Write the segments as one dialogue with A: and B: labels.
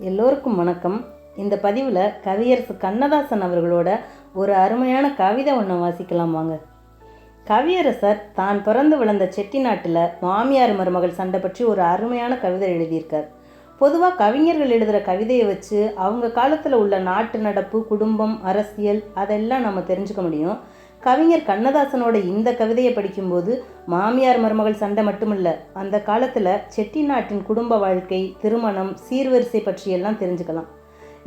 A: எல்லோருக்கும் வணக்கம். இந்த பதிவில் கவியரசு கண்ணதாசன் அவர்களோட ஒரு அருமையான கவிதை ஒன்று வாசிக்கலாம் வாங்க. கவியரசர் தான் பிறந்து வளர்ந்த செட்டிநாட்டில் மாமியார் மருமகள் சண்டை பற்றி ஒரு அருமையான கவிதை எழுதியிருக்கார். பொதுவாக கவிஞர்கள் எழுதுகிற கவிதையை வச்சு அவங்க காலத்தில் உள்ள நாட்டு நடப்பு, குடும்பம், அரசியல் அதெல்லாம் நம்ம தெரிஞ்சுக்க முடியும். கவிஞர் கண்ணதாசனோட இந்த கவிதையை படிக்கும்போது மாமியார் மருமகள் சண்டை மட்டுமில்ல, அந்த காலத்தில் செட்டிநாட்டின் குடும்ப வாழ்க்கை, திருமணம், சீர்வரிசை பற்றியெல்லாம் தெரிஞ்சுக்கலாம்.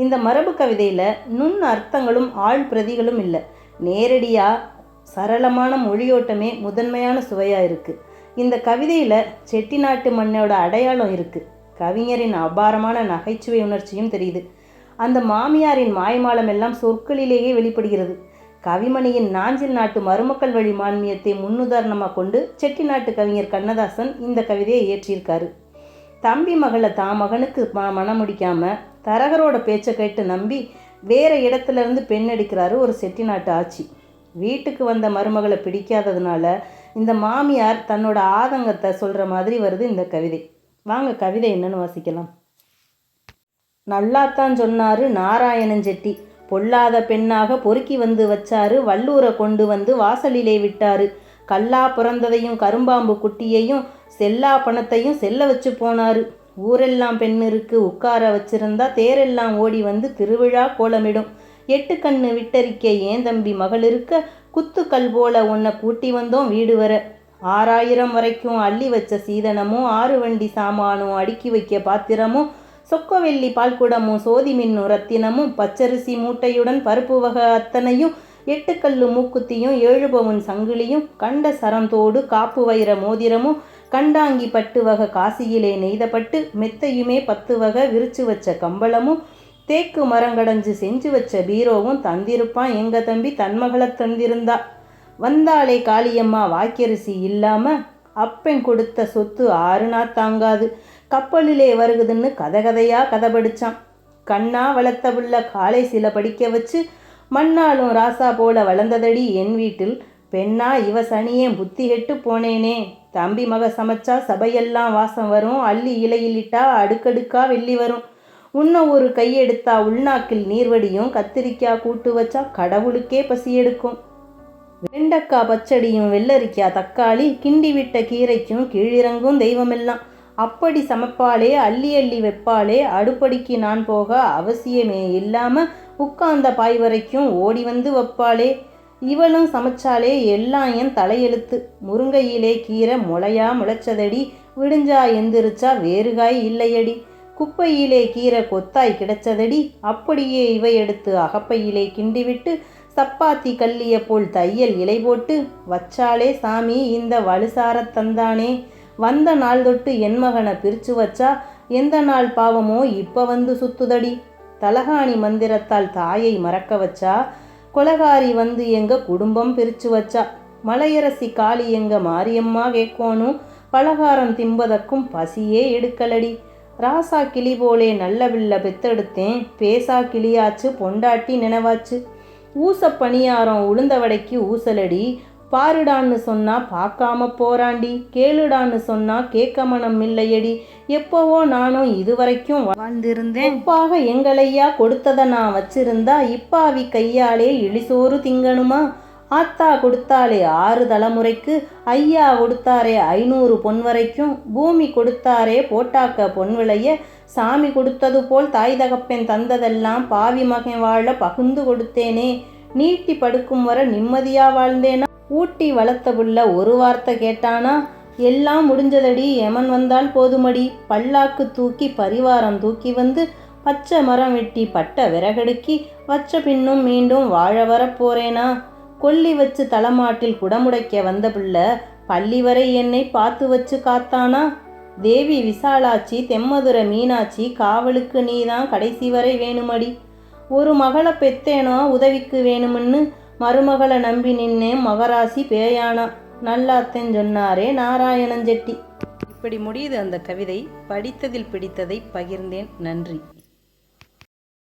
A: இந்த மரபு கவிதையில் நுண் அர்த்தங்களும் ஆழ் பிரதிகளும் இல்லை, நேரடியாக சரளமான மொழியோட்டமே முதன்மையான சுவையாக இருக்குது. இந்த கவிதையில் செட்டிநாட்டு மண்ணோட அடையாளம் இருக்குது. கவிஞரின் அபாரமான நகைச்சுவை உணர்ச்சியும் தெரியுது. அந்த மாமியாரின் மாய்மாலம் எல்லாம் சொற்களிலேயே வெளிப்படுகிறது. கவிமணியின் நாஞ்சில் நாட்டு மருமக்கள் வழி மான்மியத்தை முன்னுதாரணமாக கொண்டு செட்டிநாட்டு கவிஞர் கண்ணதாசன் இந்த கவிதையை இயற்றியிருக்காரு. தம்பி மகளை தான் மகனுக்கு மனம் முடிக்காமல் தரகரோட பேச்சை கேட்டு நம்பி வேற இடத்துல இருந்து பெண் எடுக்கிறாரு ஒரு செட்டிநாட்டு ஆட்சி. வீட்டுக்கு வந்த மருமகளை பிடிக்காததுனால இந்த மாமியார் தன்னோட ஆதங்கத்தை சொல்கிற மாதிரி வருது இந்த கவிதை. வாங்க கவிதை என்னன்னு வாசிக்கலாம். நல்லாத்தான் சொன்னாரு நாராயணன் செட்டி, பொல்லாத பெண்ணாக பொறுக்கி வந்து வச்சாரு, வல்லூரை கொண்டு வந்து வாசலிலே விட்டாரு, கல்லா பிறந்ததையும் கரும்பாம்பு குட்டியையும் செல்லா பணத்தையும் செல்ல வச்சு போனாரு, ஊரெல்லாம் பெண் இருக்கு உட்கார வச்சிருந்தா தேரெல்லாம் ஓடி வந்து திருவிழா கோலமிடும், 8 கண்ணு விட்டறிக்க ஏன் தம்பி மகள் இருக்க, குத்துக்கல் போல உன்னை கூட்டி வந்தோம் வீடு வர, 6000 வரைக்கும் அள்ளி வச்ச சீதனமும் 6 வண்டி சாமானும் அடுக்கி வைக்க பாத்திரமும் சொக்கவெள்ளி பால்குடமும் சோதி மின்னும் ரத்தினமும் பச்சரிசி மூட்டையுடன் பருப்பு வகை அத்தனையும் 8 கல்லு மூக்குத்தியும் 7 பவுன் சங்கிலியும் கண்ட சரந்தோடு காப்பு வைர மோதிரமும் கண்டாங்கி பட்டு வகை காசியிலே நெய்தப்பட்டு மெத்தையுமே 10 வகை விரிச்சு வச்ச கம்பளமும் தேக்கு மரங்கடைஞ்சு செஞ்சு வச்ச பீரோவும் தந்திருப்பான் எங்க தம்பி தன்மகளை தந்திருந்தா, வந்தாலே காளியம்மா வாக்கரிசி இல்லாம அப்பன் கொடுத்த சொத்து 6 நாள் தாங்காது, கப்பலிலே வருகுதுன்னு கதையா கதை படித்தான், கண்ணா வளர்த்த புள்ள காலை சில படிக்க வச்சு மண்ணாலும் ராசா போல வளர்ந்ததடி என் வீட்டில், பெண்ணா இவ சனியே புத்தி கெட்டு போனேனே, தம்பி மக சமைச்சா சபையெல்லாம் வாசம் வரும், அள்ளி இலையிலிட்டா அடுக்கடுக்கா வெள்ளி வரும், உன்ன ஒரு கையெடுத்தா உள்நாக்கில் நீர்வடியும், கத்திரிக்காய் கூட்டு வச்சா கடவுளுக்கே பசி எடுக்கும், வெண்டக்காய் பச்சடியும் வெள்ளரிக்காய் தக்காளி கிண்டி விட்ட கீரைக்கும் கீழிறங்கும் தெய்வமெல்லாம், அப்படி சமைப்பாளே அள்ளி அள்ளி வைப்பாளே, அடுப்படிக்கு நான் போக அவசியமே இல்லாமல் உட்கார்ந்த பாய் வரைக்கும் ஓடி வந்து வைப்பாளே, இவளும் சமைச்சாலே எல்லாம் என் தலையெழுத்து, முருங்கையிலே கீரை முளையா முளைச்சதடி, விடிஞ்சா எந்திரிச்சா வேறுகாய் இல்லையடி, குப்பையிலே கீரை கொத்தாய் கிடைச்சதடி, அப்படியே இவை எடுத்து அகப்பையிலே கிண்டிவிட்டு சப்பாத்தி கல்லிய போல் தையல் இலை போட்டு வச்சாலே சாமி இந்த வலுசார தந்தானே, வந்த நாள் தொட்டு என் மகனை பிரிச்சு வச்சா எந்த நாள் பாவமோ இப்போ வந்து சுத்துதடி, தலகாணி மந்திரத்தால் தாயை மறக்க வச்சா, கொலகாரி வந்து எங்க குடும்பம் பிரிச்சு வச்சா, மலையரசி காளி எங்க மாரியம்மா கேட்கணும், பலகாரம் திம்பதற்கும் பசியே எடுக்கலடி, ராசா கிளி போலே நல்ல பிள்ளை பெத்தெடுத்தேன், பேசா கிளியாச்சு பொண்டாட்டி நினைவாச்சு, ஊச பணியாரம் உளுந்த வடைக்கு ஊசலடி, பாருடான்னு சொன்னா பார்க்காம போராண்டி, கேளுடான்னு சொன்னா கேட்க மனம் இல்லையடி, எப்போவோ நானும் இதுவரைக்கும் வாழ்ந்திருந்தேன், உப்பாக எங்களையா கொடுத்ததை நான் வச்சிருந்தா இப்பாவி கையாலே இழிசோறு திங்கணுமா, ஆத்தா கொடுத்தாலே 6 தலைமுறைக்கு, ஐயா கொடுத்தாரே 500 பொன் வரைக்கும், பூமி கொடுத்தாரே போட்டாக்க பொன் விளைய, சாமி கொடுத்தது போல் தாய் தகப்பேன் தந்ததெல்லாம் பாவி மகன் வாழ பகுந்து கொடுத்தேனே, நீட்டி படுக்கும் வர நிம்மதியா வாழ்ந்தேனா, ஊட்டி வளர்த்த புள்ள ஒரு வார்த்தை கேட்டானா, எல்லாம் முடிஞ்சதடி எமன் வந்தால் போதுமடி, பல்லாக்கு தூக்கி பரிவாரம் தூக்கி வந்து பச்சை மரம் வெட்டி பட்ட விறகடுக்கி வச்ச பின்னும் மீண்டும் வாழ வர போறேனா, கொல்லி வச்சு தலைமாட்டில் குடமுடைக்க வந்த பிள்ளை பள்ளி வரை என்னை பார்த்து வச்சு காத்தானா, தேவி விசாலாச்சி தெம்மதுரை மீனாட்சி காவலுக்கு நீதான் கடைசி வரை வேணுமடி, ஒரு மகளை பெத்தேனோ உதவிக்கு வேணும்னு மருமகளை நம்பி நின்னேன் மகராசி பேயானா, நல்லாத்தன் சொன்னாரே நாராயணன் செட்டி. இப்படி முடியுது அந்த கவிதை. படித்ததில் பிடித்ததை பகிர்ந்தேன். நன்றி.